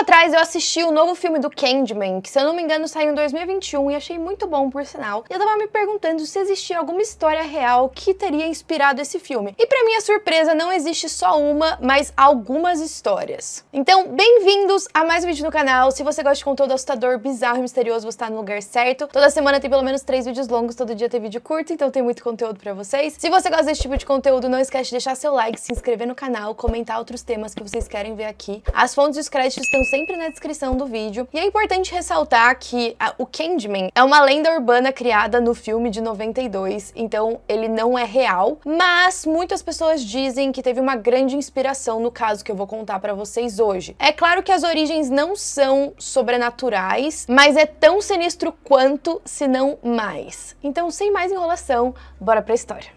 atrás eu assisti o novo filme do Candyman, que se eu não me engano saiu em 2021 e achei muito bom, por sinal. E eu tava me perguntando se existia alguma história real que teria inspirado esse filme. E pra minha surpresa, não existe só uma, mas algumas histórias. Então, bem-vindos a mais um vídeo no canal. Se você gosta de conteúdo assustador, bizarro e misterioso, você tá no lugar certo. Toda semana tem pelo menos 3 vídeos longos, todo dia tem vídeo curto, então tem muito conteúdo pra vocês. Se você gosta desse tipo de conteúdo, não esquece de deixar seu like, se inscrever no canal, comentar outros temas que vocês querem ver aqui. As fontes e os créditos estão sempre na descrição do vídeo. E é importante ressaltar que o Candyman é uma lenda urbana criada no filme de 92, então ele não é real, mas muitas pessoas dizem que teve uma grande inspiração no caso que eu vou contar pra vocês hoje. É claro que as origens não são sobrenaturais, mas é tão sinistro quanto, se não mais. Então, sem mais enrolação, bora pra história.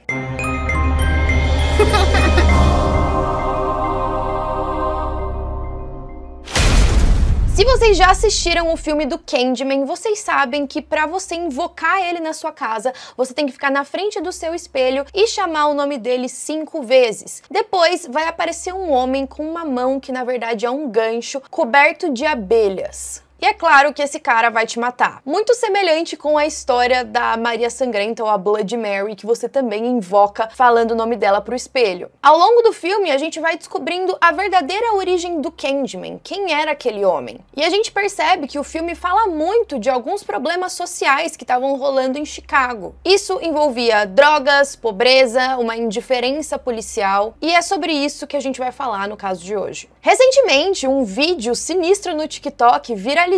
Se vocês já assistiram o filme do Candyman, vocês sabem que pra você invocar ele na sua casa, você tem que ficar na frente do seu espelho e chamar o nome dele 5 vezes. Depois vai aparecer um homem com uma mão que na verdade é um gancho coberto de abelhas. E é claro que esse cara vai te matar. Muito semelhante com a história da Maria Sangrenta ou a Blood Mary, que você também invoca falando o nome dela pro espelho. Ao longo do filme, a gente vai descobrindo a verdadeira origem do Candyman, quem era aquele homem. E a gente percebe que o filme fala muito de alguns problemas sociais que estavam rolando em Chicago. Isso envolvia drogas, pobreza, uma indiferença policial, e é sobre isso que a gente vai falar no caso de hoje. Recentemente, um vídeo sinistro no TikTok viralizou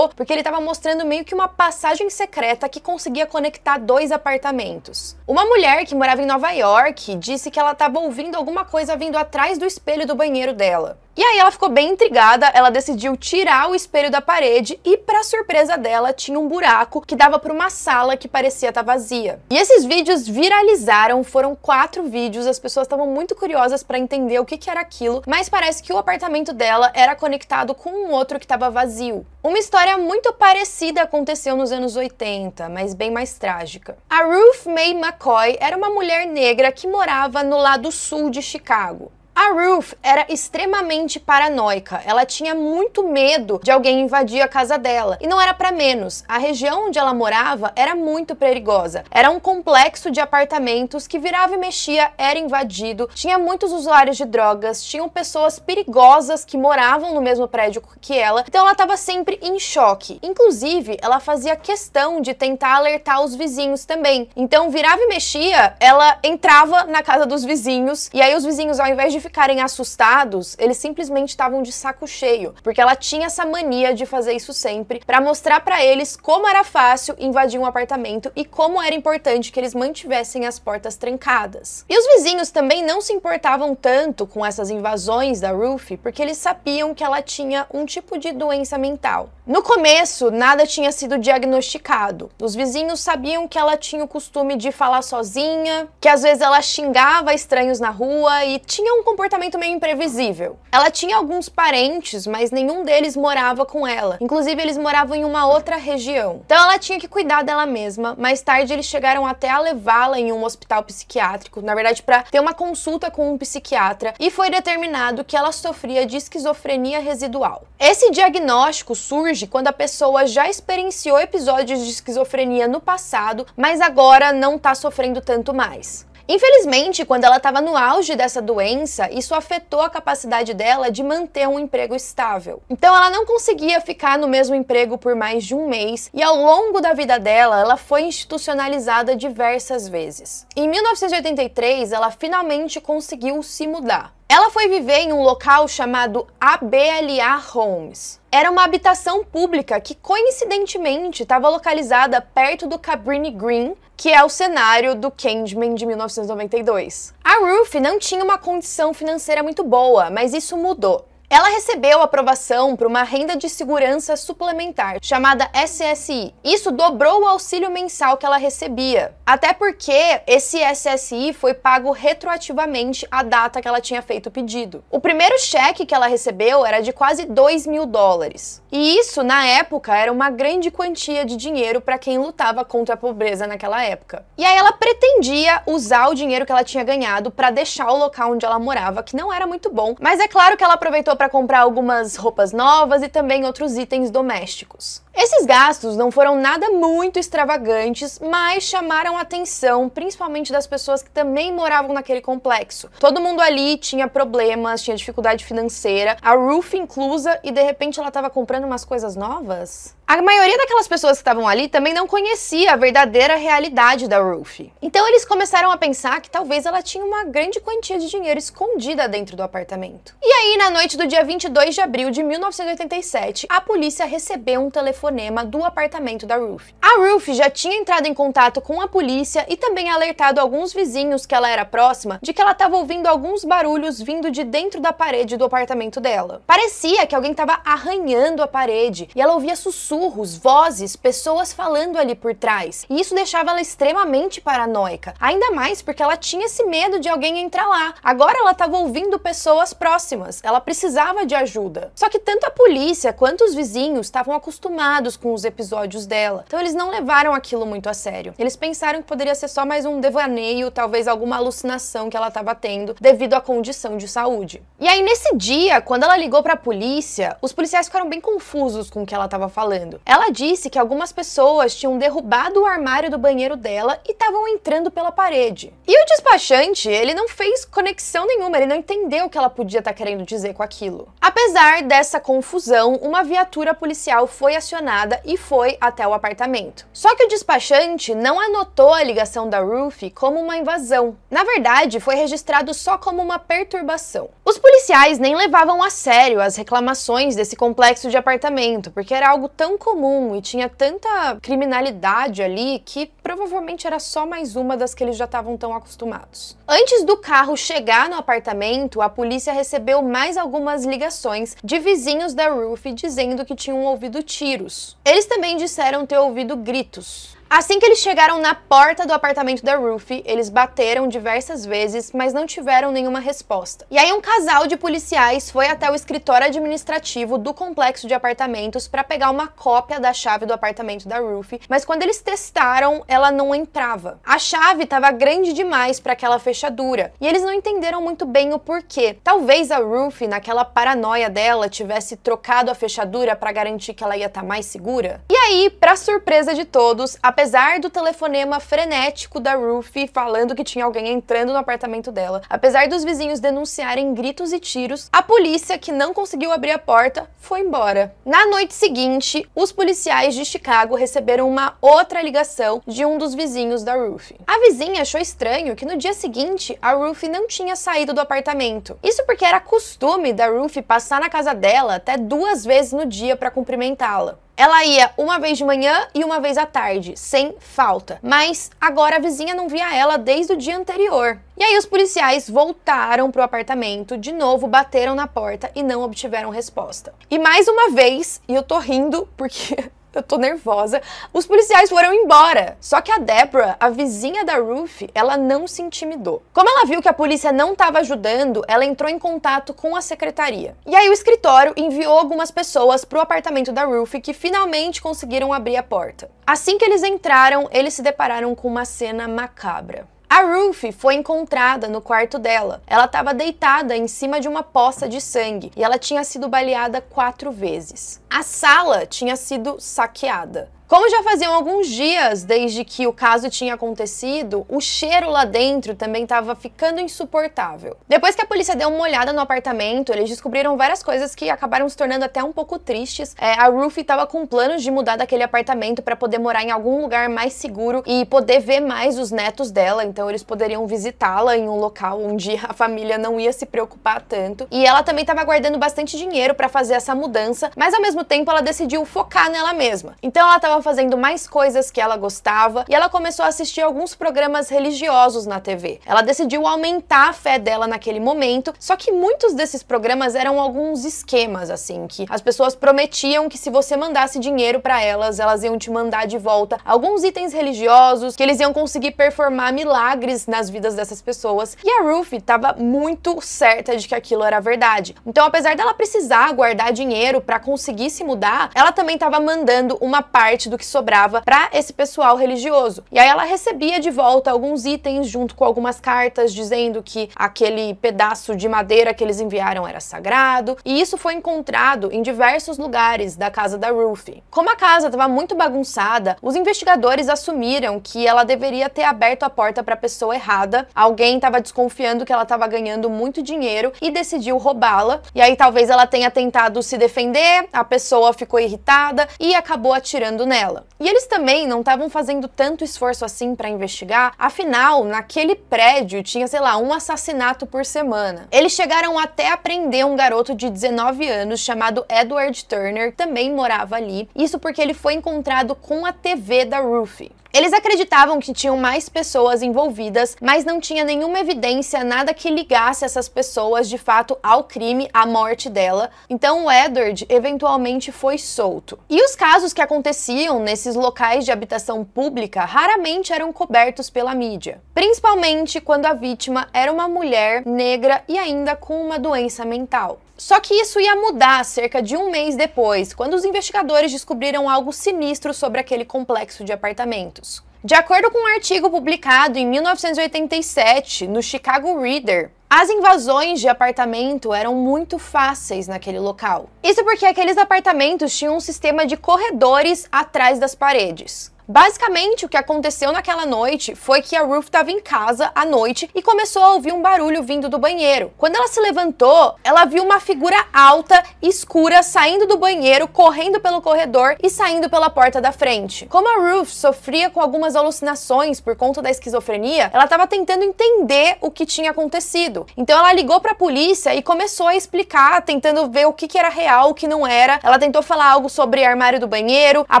porque ele estava mostrando meio que uma passagem secreta que conseguia conectar 2 apartamentos. Uma mulher que morava em Nova York disse que ela estava ouvindo alguma coisa vindo atrás do espelho do banheiro dela. E aí ela ficou bem intrigada, ela decidiu tirar o espelho da parede e, pra surpresa dela, tinha um buraco que dava para uma sala que parecia estar vazia. E esses vídeos viralizaram, foram 4 vídeos, as pessoas estavam muito curiosas para entender o que era aquilo, mas parece que o apartamento dela era conectado com um outro que estava vazio. Uma história muito parecida aconteceu nos anos 80, mas bem mais trágica. A Ruth Mae McCoy era uma mulher negra que morava no lado sul de Chicago. A Ruth era extremamente paranoica, ela tinha muito medo de alguém invadir a casa dela. E não era pra menos, a região onde ela morava era muito perigosa. Era um complexo de apartamentos que virava e mexia, era invadido, tinha muitos usuários de drogas, tinham pessoas perigosas que moravam no mesmo prédio que ela, então ela estava sempre em choque. Inclusive, ela fazia questão de tentar alertar os vizinhos também. Então, virava e mexia, ela entrava na casa dos vizinhos, e aí os vizinhos, ao invés de ficarem assustados, eles simplesmente estavam de saco cheio, porque ela tinha essa mania de fazer isso sempre, pra mostrar pra eles como era fácil invadir um apartamento e como era importante que eles mantivessem as portas trancadas. E os vizinhos também não se importavam tanto com essas invasões da Ruth, porque eles sabiam que ela tinha um tipo de doença mental. No começo, nada tinha sido diagnosticado. Os vizinhos sabiam que ela tinha o costume de falar sozinha, que às vezes ela xingava estranhos na rua e tinha um comportamento meio imprevisível. Ela tinha alguns parentes, mas nenhum deles morava com ela. Inclusive, eles moravam em uma outra região. Então, ela tinha que cuidar dela mesma. Mais tarde, eles chegaram até a levá-la em um hospital psiquiátrico, na verdade, para ter uma consulta com um psiquiatra, e foi determinado que ela sofria de esquizofrenia residual. Esse diagnóstico surge quando a pessoa já experienciou episódios de esquizofrenia no passado, mas agora não está sofrendo tanto mais. Infelizmente, quando ela estava no auge dessa doença, isso afetou a capacidade dela de manter um emprego estável. Então ela não conseguia ficar no mesmo emprego por mais de um mês e ao longo da vida dela, ela foi institucionalizada diversas vezes. Em 1983, ela finalmente conseguiu se mudar. Ela foi viver em um local chamado ABLA Homes. Era uma habitação pública que, coincidentemente, estava localizada perto do Cabrini Green, que é o cenário do Candyman de 1992. A Ruth não tinha uma condição financeira muito boa, mas isso mudou. Ela recebeu aprovação para uma renda de segurança suplementar, chamada SSI. Isso dobrou o auxílio mensal que ela recebia. Até porque esse SSI foi pago retroativamente à data que ela tinha feito o pedido. O primeiro cheque que ela recebeu era de quase $2.000. E isso, na época, era uma grande quantia de dinheiro para quem lutava contra a pobreza naquela época. E aí ela pretendia usar o dinheiro que ela tinha ganhado para deixar o local onde ela morava, que não era muito bom. Mas é claro que ela aproveitou para comprar algumas roupas novas e também outros itens domésticos. Esses gastos não foram nada muito extravagantes, mas chamaram a atenção, principalmente das pessoas que também moravam naquele complexo. Todo mundo ali tinha problemas, tinha dificuldade financeira, a Ruth inclusa, e de repente ela estava comprando umas coisas novas? A maioria daquelas pessoas que estavam ali também não conhecia a verdadeira realidade da Ruth. Então eles começaram a pensar que talvez ela tinha uma grande quantia de dinheiro escondida dentro do apartamento. E aí, na noite do dia 22 de abril de 1987, a polícia recebeu um telefonema do apartamento da Ruth. A Ruth já tinha entrado em contato com a polícia e também alertado alguns vizinhos que ela era próxima de que ela estava ouvindo alguns barulhos vindo de dentro da parede do apartamento dela. Parecia que alguém estava arranhando a parede e ela ouvia sussurros, vozes, pessoas falando ali por trás. E isso deixava ela extremamente paranoica, ainda mais porque ela tinha esse medo de alguém entrar lá. Agora ela estava ouvindo pessoas próximas, ela precisava de ajuda. Só que tanto a polícia quanto os vizinhos estavam acostumados com os episódios dela, então eles não levaram aquilo muito a sério. Eles pensaram que poderia ser só mais um devaneio, talvez alguma alucinação que ela estava tendo devido à condição de saúde. E aí nesse dia, quando ela ligou para a polícia, os policiais ficaram bem confusos com o que ela estava falando. Ela disse que algumas pessoas tinham derrubado o armário do banheiro dela e estavam entrando pela parede. E o despachante, ele não fez conexão nenhuma, ele não entendeu o que ela podia estar querendo dizer com aquilo. Apesar dessa confusão, uma viatura policial foi acionada e foi até o apartamento. Só que o despachante não anotou a ligação da Ruth como uma invasão. Na verdade, foi registrado só como uma perturbação. Os policiais nem levavam a sério as reclamações desse complexo de apartamento, porque era algo tão comum e tinha tanta criminalidade ali que provavelmente era só mais uma das que eles já estavam tão acostumados. Antes do carro chegar no apartamento, a polícia recebeu mais algumas ligações de vizinhos da Ruth dizendo que tinham ouvido tiros. Eles também disseram ter ouvido gritos. Assim que eles chegaram na porta do apartamento da Ruth, eles bateram diversas vezes, mas não tiveram nenhuma resposta. E aí um casal de policiais foi até o escritório administrativo do complexo de apartamentos para pegar uma cópia da chave do apartamento da Ruth, mas quando eles testaram, ela não entrava. A chave estava grande demais para aquela fechadura, e eles não entenderam muito bem o porquê. Talvez a Ruth, naquela paranoia dela, tivesse trocado a fechadura para garantir que ela ia estar mais segura. E aí, para surpresa de todos, apesar do telefonema frenético da Ruth falando que tinha alguém entrando no apartamento dela, apesar dos vizinhos denunciarem gritos e tiros, a polícia, que não conseguiu abrir a porta, foi embora. Na noite seguinte, os policiais de Chicago receberam uma outra ligação de um dos vizinhos da Ruth. A vizinha achou estranho que no dia seguinte a Ruth não tinha saído do apartamento. Isso porque era costume da Ruth passar na casa dela até 2 vezes no dia para cumprimentá-la. Ela ia uma vez de manhã e uma vez à tarde, sem falta. Mas agora a vizinha não via ela desde o dia anterior. E aí os policiais voltaram pro apartamento, de novo bateram na porta e não obtiveram resposta. E mais uma vez, e eu tô rindo porque eu tô nervosa, os policiais foram embora. Só que a Deborah, a vizinha da Ruth, ela não se intimidou. Como ela viu que a polícia não estava ajudando, ela entrou em contato com a secretaria. E aí o escritório enviou algumas pessoas pro apartamento da Ruth que finalmente conseguiram abrir a porta. Assim que eles entraram, eles se depararam com uma cena macabra. A Ruth foi encontrada no quarto dela. Ela estava deitada em cima de uma poça de sangue e ela tinha sido baleada 4 vezes. A sala tinha sido saqueada. Como já faziam alguns dias desde que o caso tinha acontecido, o cheiro lá dentro também estava ficando insuportável. Depois que a polícia deu uma olhada no apartamento, eles descobriram várias coisas que acabaram se tornando até um pouco tristes. A Ruth estava com planos de mudar daquele apartamento para poder morar em algum lugar mais seguro e poder ver mais os netos dela, então eles poderiam visitá-la em um local onde a família não ia se preocupar tanto. E ela também estava guardando bastante dinheiro para fazer essa mudança, mas ao mesmo tempo ela decidiu focar nela mesma. Então ela estava fazendo mais coisas que ela gostava e ela começou a assistir alguns programas religiosos na TV. Ela decidiu aumentar a fé dela naquele momento, só que muitos desses programas eram alguns esquemas, assim, que as pessoas prometiam que se você mandasse dinheiro para elas, elas iam te mandar de volta alguns itens religiosos, que eles iam conseguir performar milagres nas vidas dessas pessoas. E a Ruth estava muito certa de que aquilo era verdade. Então, apesar dela precisar guardar dinheiro para conseguir se mudar, ela também estava mandando uma parte do que sobrava para esse pessoal religioso. E aí ela recebia de volta alguns itens junto com algumas cartas dizendo que aquele pedaço de madeira que eles enviaram era sagrado, e isso foi encontrado em diversos lugares da casa da Ruth. Como a casa estava muito bagunçada, os investigadores assumiram que ela deveria ter aberto a porta para a pessoa errada, alguém estava desconfiando que ela estava ganhando muito dinheiro e decidiu roubá-la, e aí talvez ela tenha tentado se defender, a pessoa ficou irritada e acabou atirando nela. E eles também não estavam fazendo tanto esforço assim para investigar, afinal, naquele prédio tinha, sei lá, um assassinato por semana. Eles chegaram até a prender um garoto de 19 anos chamado Edward Turner, que também morava ali, isso porque ele foi encontrado com a TV da Ruth. Eles acreditavam que tinham mais pessoas envolvidas, mas não tinha nenhuma evidência, nada que ligasse essas pessoas de fato ao crime, à morte dela. Então o Edward eventualmente foi solto. E os casos que aconteciam nesses locais de habitação pública raramente eram cobertos pela mídia, principalmente quando a vítima era uma mulher negra e ainda com uma doença mental. Só que isso ia mudar cerca de um mês depois, quando os investigadores descobriram algo sinistro sobre aquele complexo de apartamentos. De acordo com um artigo publicado em 1987 no Chicago Reader, as invasões de apartamento eram muito fáceis naquele local. Isso porque aqueles apartamentos tinham um sistema de corredores atrás das paredes. Basicamente, o que aconteceu naquela noite foi que a Ruth estava em casa à noite e começou a ouvir um barulho vindo do banheiro. Quando ela se levantou, ela viu uma figura alta, escura, saindo do banheiro, correndo pelo corredor e saindo pela porta da frente. Como a Ruth sofria com algumas alucinações por conta da esquizofrenia, ela estava tentando entender o que tinha acontecido. Então ela ligou para a polícia e começou a explicar, tentando ver o que era real, o que não era. Ela tentou falar algo sobre armário do banheiro, a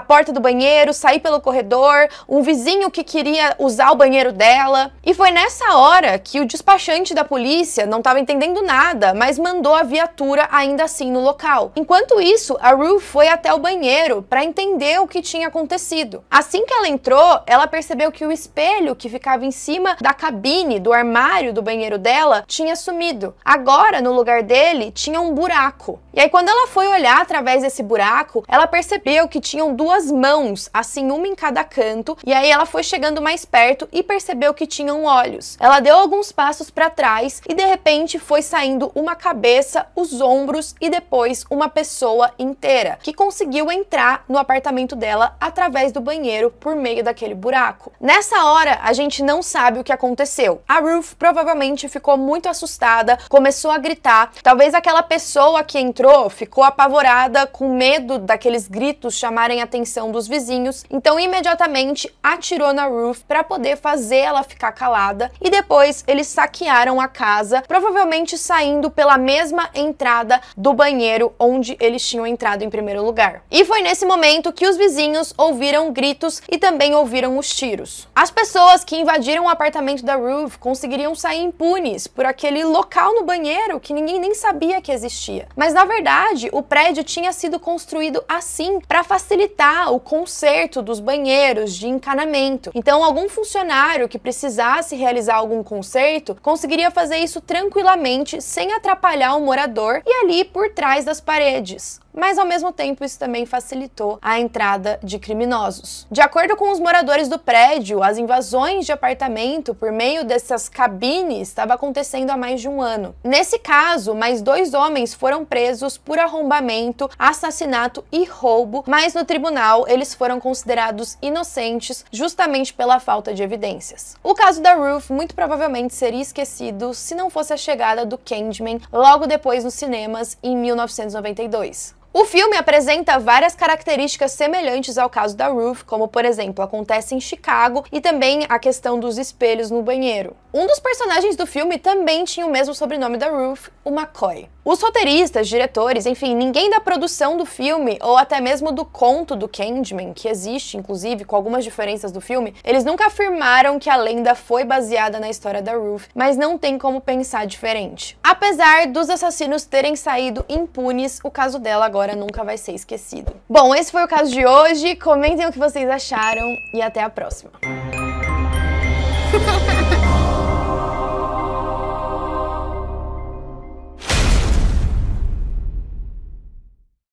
porta do banheiro, sair pelo corredor, um vizinho que queria usar o banheiro dela. E foi nessa hora que o despachante da polícia não estava entendendo nada, mas mandou a viatura ainda assim no local. Enquanto isso, a Ruth foi até o banheiro para entender o que tinha acontecido. Assim que ela entrou, ela percebeu que o espelho que ficava em cima da cabine do armário do banheiro dela tinha sumido. Agora, no lugar dele, tinha um buraco. E aí, quando ela foi olhar através desse buraco, ela percebeu que tinham duas mãos, assim, uma em cada canto, e aí ela foi chegando mais perto e percebeu que tinham olhos. Ela deu alguns passos para trás e de repente foi saindo uma cabeça, os ombros e depois uma pessoa inteira, que conseguiu entrar no apartamento dela através do banheiro por meio daquele buraco. Nessa hora, a gente não sabe o que aconteceu. A Ruth provavelmente ficou muito assustada, começou a gritar. Talvez aquela pessoa que entrou ficou apavorada, com medo daqueles gritos chamarem a atenção dos vizinhos, então imediatamente atirou na Ruth para poder fazer ela ficar calada, e depois eles saquearam a casa, provavelmente saindo pela mesma entrada do banheiro onde eles tinham entrado em primeiro lugar. E foi nesse momento que os vizinhos ouviram gritos e também ouviram os tiros. As pessoas que invadiram o apartamento da Ruth conseguiriam sair impunes por aquele local no banheiro que ninguém nem sabia que existia. Mas na verdade, o prédio tinha sido construído assim para facilitar o conserto dos banheiros de encanamento. Então, algum funcionário que precisasse realizar algum conserto conseguiria fazer isso tranquilamente, sem atrapalhar o morador e ali por trás das paredes. Mas ao mesmo tempo isso também facilitou a entrada de criminosos. De acordo com os moradores do prédio, as invasões de apartamento por meio dessas cabines estavam acontecendo há mais de um ano. Nesse caso, mais 2 homens foram presos por arrombamento, assassinato e roubo, mas no tribunal eles foram considerados inocentes justamente pela falta de evidências. O caso da Ruth muito provavelmente seria esquecido se não fosse a chegada do Candyman logo depois nos cinemas em 1992. O filme apresenta várias características semelhantes ao caso da Ruth, como, por exemplo, acontece em Chicago, e também a questão dos espelhos no banheiro. Um dos personagens do filme também tinha o mesmo sobrenome da Ruth, o McCoy. Os roteiristas, diretores, enfim, ninguém da produção do filme, ou até mesmo do conto do Candyman, que existe, inclusive, com algumas diferenças do filme, eles nunca afirmaram que a lenda foi baseada na história da Ruth, mas não tem como pensar diferente. Apesar dos assassinos terem saído impunes, o caso dela agora nunca vai ser esquecido. Bom, esse foi o caso de hoje, comentem o que vocês acharam e até a próxima.